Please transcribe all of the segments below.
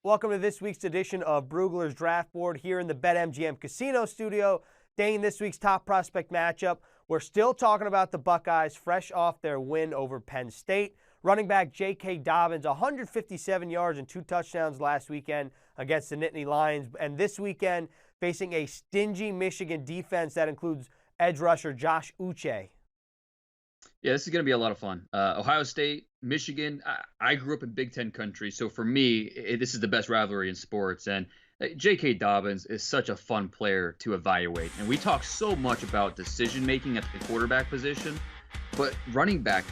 Welcome to this week's edition of Brugler's Draft Board here in the BetMGM Casino studio. Dane, this week's top prospect matchup. We're still talking about the Buckeyes fresh off their win over Penn State. Running back J.K. Dobbins, 157 yards and 2 touchdowns last weekend against the Nittany Lions. And this weekend, facing a stingy Michigan defense that includes edge rusher Josh Uche. Yeah, this is going to be a lot of fun. Ohio State, Michigan. I grew up in Big Ten country, so for me, this is the best rivalry in sports. And J.K. Dobbins is such a fun player to evaluate. And we talk so much about decision making at the quarterback position, but running back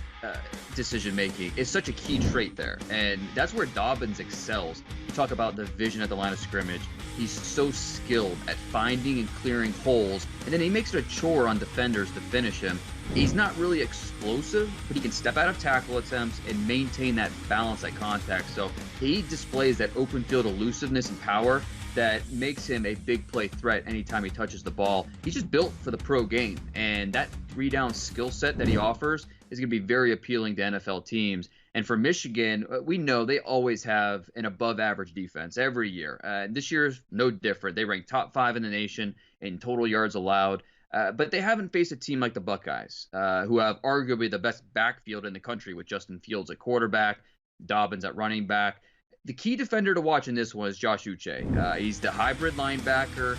decision making is such a key trait there. And that's where Dobbins excels. You talk about the vision at the line of scrimmage. He's so skilled at finding and clearing holes, and then he makes it a chore on defenders to finish him. He's not really explosive, but he can step out of tackle attempts and maintain that balance at contact. So he displays that open field elusiveness and power that makes him a big play threat anytime he touches the ball. He's just built for the pro game, and that 3-down skill set that he offers is going to be very appealing to NFL teams. And for Michigan, we know they always have an above-average defense every year. This year's no different. They rank top 5 in the nation in total yards allowed. But they haven't faced a team like the Buckeyes, who have arguably the best backfield in the country with Justin Fields at quarterback, Dobbins at running back. The key defender to watch in this one is Josh Uche. He's the hybrid linebacker,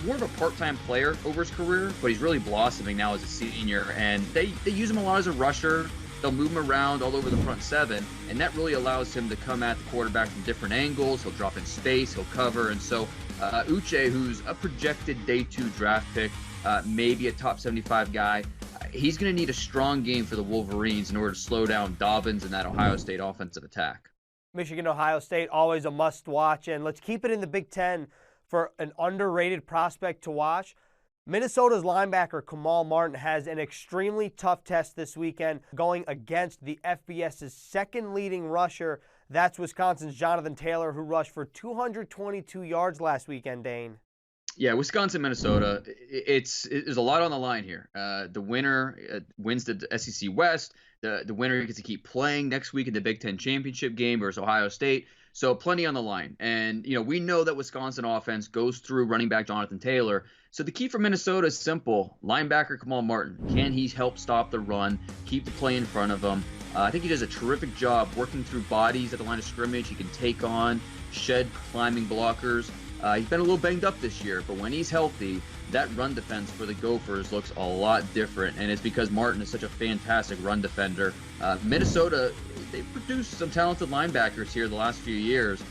more of a part-time player over his career, but he's really blossoming now as a senior. And they use him a lot as a rusher. They'll move him around all over the front seven, and that really allows him to come at the quarterback from different angles. He'll drop in space, he'll cover, and so Uche, who's a projected day 2 draft pick, maybe a top 75 guy, he's going to need a strong game for the Wolverines in order to slow down Dobbins and that Ohio State offensive attack. Michigan, Ohio State, always a must-watch, and let's keep it in the Big Ten for an underrated prospect to watch. Minnesota's linebacker Kamal Martin has an extremely tough test this weekend going against the FBS's second leading rusher. That's Wisconsin's Jonathan Taylor, who rushed for 222 yards last weekend, Dane. Yeah, Wisconsin, Minnesota, there's a lot on the line here. The winner wins the SEC West. The winner gets to keep playing next week in the Big Ten championship game versus Ohio State. So plenty on the line. And, we know that Wisconsin offense goes through running back Jonathan Taylor. So the key for Minnesota is simple. Linebacker Kamal Martin. Can he help stop the run, keep the play in front of him? I think he does a terrific job working through bodies at the line of scrimmage. He can take on, shed climbing blockers. He's been a little banged up this year, but when he's healthy, that run defense for the Gophers looks a lot different, and it's because Martin is such a fantastic run defender. Minnesota, they've produced some talented linebackers here the last few years.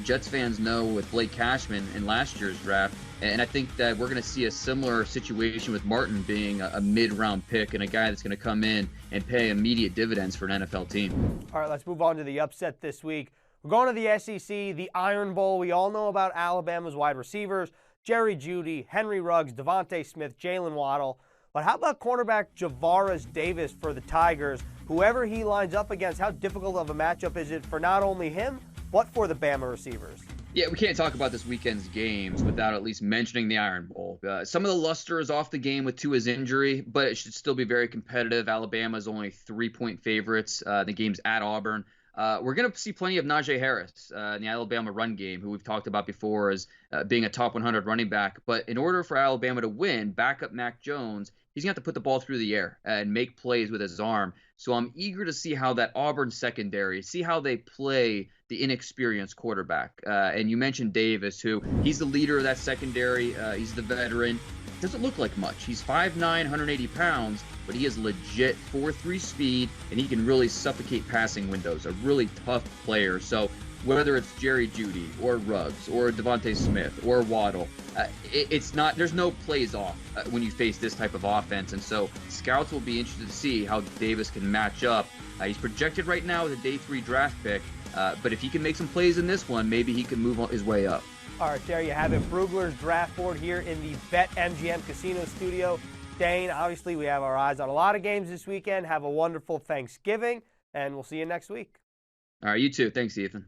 Jets fans know with Blake Cashman in last year's draft, and I think that we're going to see a similar situation with Martin being a mid-round pick and a guy that's going to come in and pay immediate dividends for an NFL team. All right, let's move on to the upset this week. We're going to the SEC, the Iron Bowl. We all know about Alabama's wide receivers, Jerry Jeudy, Henry Ruggs, Devontae Smith, Jalen Waddle. But how about cornerback Javaris Davis for the Tigers? Whoever he lines up against, how difficult of a matchup is it for not only him, but for the Bama receivers? Yeah, we can't talk about this weekend's games without at least mentioning the Iron Bowl. Some of the luster is off the game with Tua's injury, but it should still be very competitive. Alabama's only 3-point favorites. The game's at Auburn. We're going to see plenty of Najee Harris in the Alabama run game, who we've talked about before as being a top 100 running back. But in order for Alabama to win, backup Mac Jones, he's going to have to put the ball through the air and make plays with his arm. So I'm eager to see how that Auburn secondary, see how they play the inexperienced quarterback. And you mentioned Davis, who he's the leader of that secondary. He's the veteran. Doesn't look like much. He's 5'9", 180 pounds, but he is legit 4.3 speed, and he can really suffocate passing windows. A really tough player. So whether it's Jerry Jeudy or Ruggs or Devontae Smith or Waddle, there's no plays off when you face this type of offense. And so scouts will be interested to see how Davis can match up. He's projected right now as a day 3 draft pick, but if he can make some plays in this one, maybe he can move his way up. All right, there you have it. Brugler's Draft Board here in the BetMGM Casino studio. Dane, obviously we have our eyes on a lot of games this weekend. Have a wonderful Thanksgiving, and we'll see you next week. All right, you too. Thanks, Ethan.